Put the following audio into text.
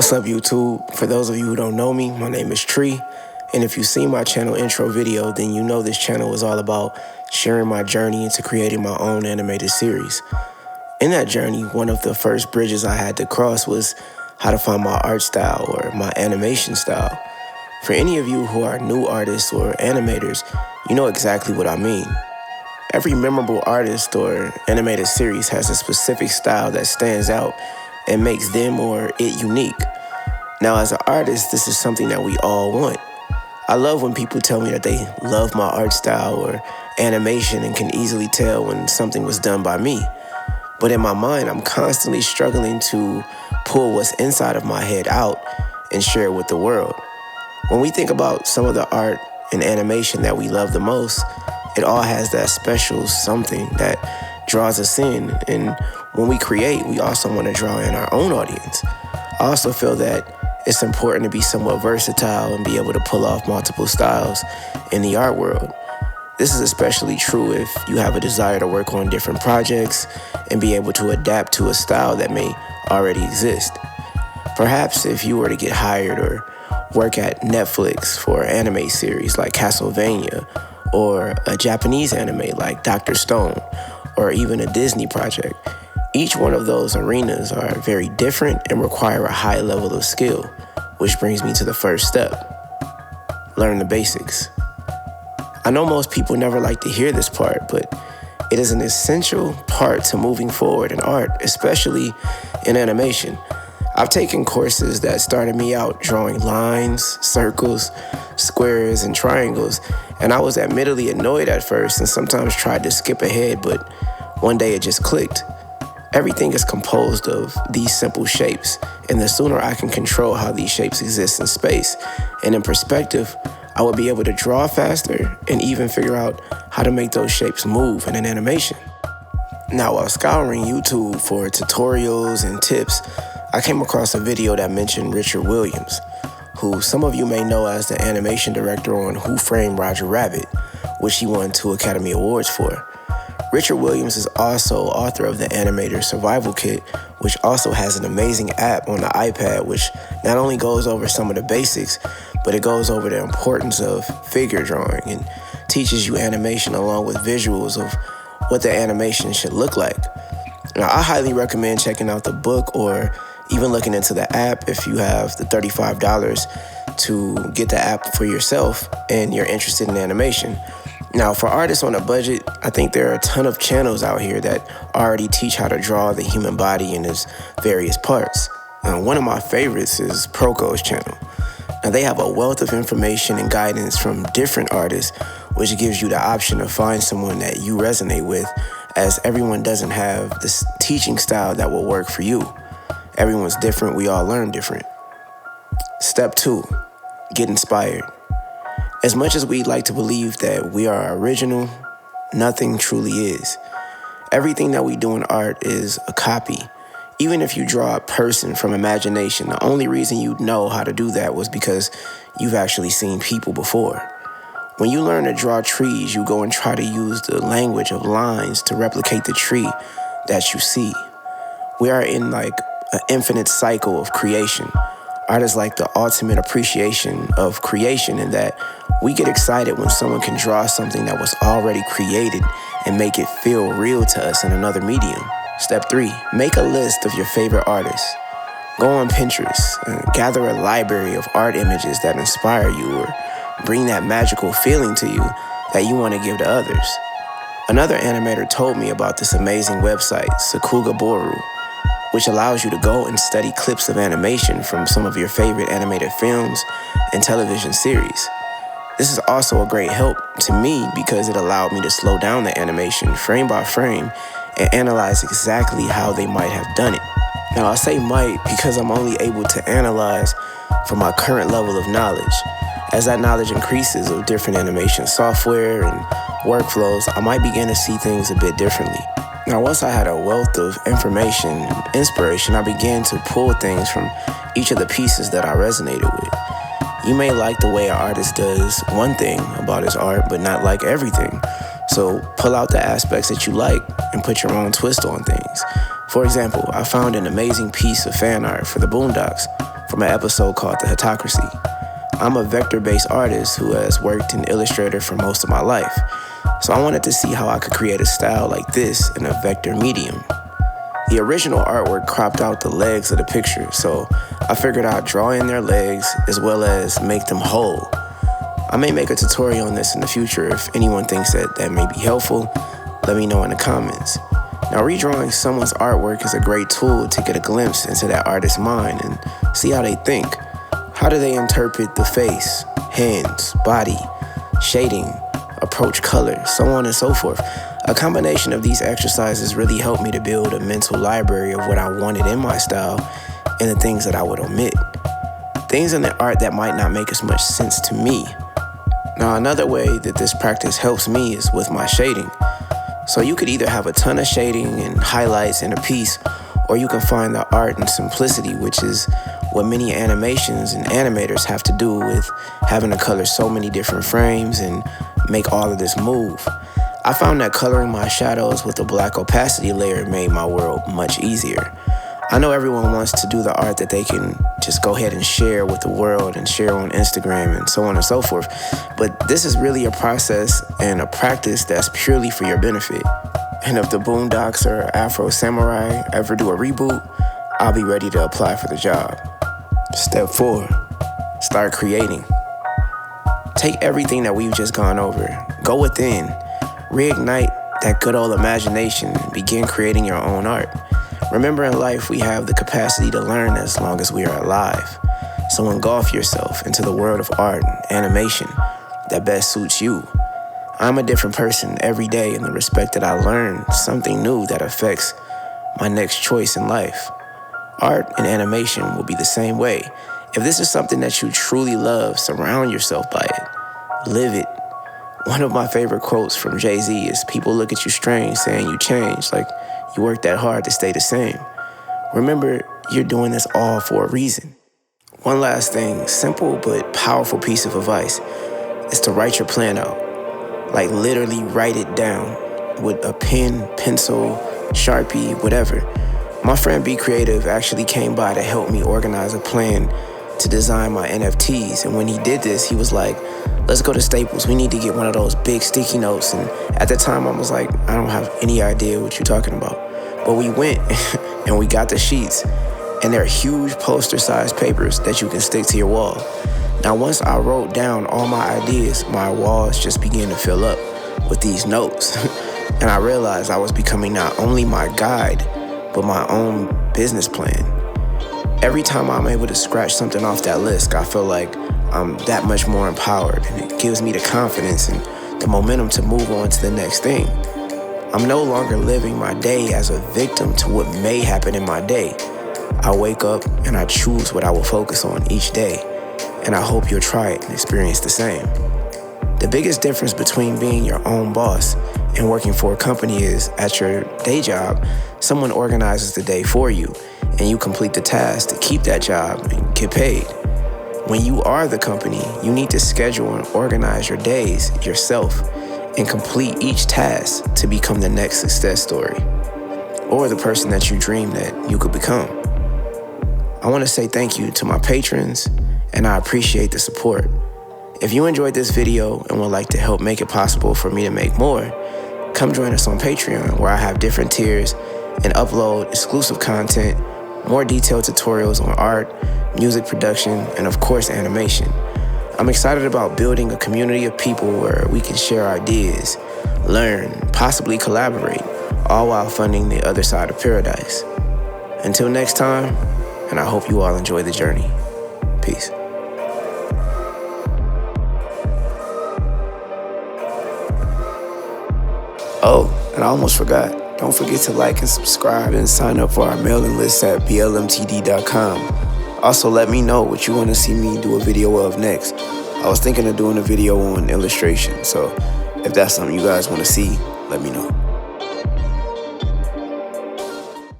What's up, YouTube? For those of you who don't know me, my name is Tree, and if you've seen my channel intro video, then you know this channel is all about sharing my journey into creating my own animated series. In that journey, one of the first bridges I had to cross was how to find my art style or my animation style. For any of you who are new artists or animators, you know exactly what I mean. Every memorable artist or animated series has a specific style that stands out and makes them or it unique. Now, as an artist, this is something that we all want. I love when people tell me that they love my art style or animation and can easily tell when something was done by me. But in my mind, I'm constantly struggling to pull what's inside of my head out and share it with the world. When we think about some of the art and animation that we love the most, it all has that special something that draws us in. And when we create, we also want to draw in our own audience. I also feel that it's important to be somewhat versatile and be able to pull off multiple styles in the art world. This is especially true if you have a desire to work on different projects and be able to adapt to a style that may already exist. Perhaps if you were to get hired or work at Netflix for an anime series like Castlevania, or a Japanese anime like Dr. Stone, or even a Disney project, each one of those arenas are very different and require a high level of skill, which brings me to the first step: learn the basics. I know most people never like to hear this part, but it is an essential part to moving forward in art, especially in animation. I've taken courses that started me out drawing lines, circles, squares, and triangles, and I was admittedly annoyed at first and sometimes tried to skip ahead, but one day it just clicked. Everything is composed of these simple shapes, and the sooner I can control how these shapes exist in space and in perspective, I will be able to draw faster and even figure out how to make those shapes move in an animation. Now, while scouring YouTube for tutorials and tips, I came across a video that mentioned Richard Williams, who some of you may know as the animation director on Who Framed Roger Rabbit, which he won 2 Academy Awards for. Richard Williams is also author of the Animator Survival Kit, which also has an amazing app on the iPad, which not only goes over some of the basics, but it goes over the importance of figure drawing and teaches you animation along with visuals of what the animation should look like. Now, I highly recommend checking out the book or even looking into the app if you have the $35 to get the app for yourself and you're interested in animation. Now, for artists on a budget, I think there are a ton of channels out here that already teach how to draw the human body in its various parts. And one of my favorites is Proko's channel. Now, they have a wealth of information and guidance from different artists, which gives you the option to find someone that you resonate with, as everyone doesn't have this teaching style that will work for you. Everyone's different, we all learn different. Step 2, get inspired. As much as we'd like to believe that we are original, nothing truly is. Everything that we do in art is a copy. Even if you draw a person from imagination, the only reason you know how to do that was because you've actually seen people before. When you learn to draw trees, you go and try to use the language of lines to replicate the tree that you see. We are in like an infinite cycle of creation. Art is like the ultimate appreciation of creation in that we get excited when someone can draw something that was already created and make it feel real to us in another medium. Step 3, make a list of your favorite artists. Go on Pinterest and gather a library of art images that inspire you or bring that magical feeling to you that you want to give to others. Another animator told me about this amazing website, Sakuga Booru, which allows you to go and study clips of animation from some of your favorite animated films and television series. This is also a great help to me because it allowed me to slow down the animation frame by frame and analyze exactly how they might have done it. Now, I say might because I'm only able to analyze from my current level of knowledge. As that knowledge increases of different animation software and workflows, I might begin to see things a bit differently. Now, once I had a wealth of information and inspiration, I began to pull things from each of the pieces that I resonated with. You may like the way an artist does one thing about his art, but not like everything. So pull out the aspects that you like and put your own twist on things. For example, I found an amazing piece of fan art for the Boondocks, from an episode called The Hypocrisy. I'm a vector-based artist who has worked in Illustrator for most of my life, so I wanted to see how I could create a style like this in a vector medium. The original artwork cropped out the legs of the picture, so I figured I'd draw in their legs as well as make them whole. I may make a tutorial on this in the future. If anyone thinks that may be helpful, let me know in the comments. Now, redrawing someone's artwork is a great tool to get a glimpse into that artist's mind and see how they think. How do they interpret the face, hands, body, shading, approach color, so on and so forth. A combination of these exercises really helped me to build a mental library of what I wanted in my style and the things that I would omit. Things in the art that might not make as much sense to me. Now, another way that this practice helps me is with my shading. So you could either have a ton of shading and highlights in a piece, or you can find the art and simplicity, which is what many animations and animators have to do with having to color so many different frames and make all of this move. I found that coloring my shadows with a black opacity layer made my world much easier. I know everyone wants to do the art that they can just go ahead and share with the world and share on Instagram and so on and so forth, but this is really a process and a practice that's purely for your benefit. And if the Boondocks or Afro Samurai ever do a reboot, I'll be ready to apply for the job. Step 4, start creating. Take everything that we've just gone over, go within, reignite that good old imagination, and begin creating your own art. Remember, in life, we have the capacity to learn as long as we are alive. So engulf yourself into the world of art and animation that best suits you. I'm a different person every day in the respect that I learn something new that affects my next choice in life. Art and animation will be the same way. If this is something that you truly love, surround yourself by it. Live it. One of my favorite quotes from Jay-Z is, "People look at you strange, saying you changed, like you worked that hard to stay the same." Remember, you're doing this all for a reason. One last thing, simple but powerful piece of advice is to write your plan out. Like literally write it down with a pen, pencil, Sharpie, whatever. My friend Be Creative actually came by to help me organize a plan to design my NFTs. And when he did this, he was like, "Let's go to Staples. We need to get one of those big sticky notes." And at the time, I was like, I don't have any idea what you're talking about. But we went and we got the sheets. And they're huge poster-sized papers that you can stick to your wall. Now, once I wrote down all my ideas, my walls just began to fill up with these notes. And I realized I was becoming not only my guide, but my own business plan. Every time I'm able to scratch something off that list, I feel like I'm that much more empowered, and it gives me the confidence and the momentum to move on to the next thing. I'm no longer living my day as a victim to what may happen in my day. I wake up and I choose what I will focus on each day, and I hope you'll try it and experience the same. The biggest difference between being your own boss and working for a company is, at your day job, someone organizes the day for you, and you complete the task to keep that job and get paid. When you are the company, you need to schedule and organize your days yourself and complete each task to become the next success story, or the person that you dream that you could become. I want to say thank you to my patrons, and I appreciate the support. If you enjoyed this video and would like to help make it possible for me to make more, come join us on Patreon, where I have different tiers and upload exclusive content, more detailed tutorials on art, music production, and of course, animation. I'm excited about building a community of people where we can share ideas, learn, possibly collaborate, all while funding the other side of paradise. Until next time, and I hope you all enjoy the journey. Peace. Oh, and I almost forgot. Don't forget to like and subscribe and sign up for our mailing list at blmtd.com. Also, let me know what you want to see me do a video of next. I was thinking of doing a video on illustration, so if that's something you guys want to see, let me know.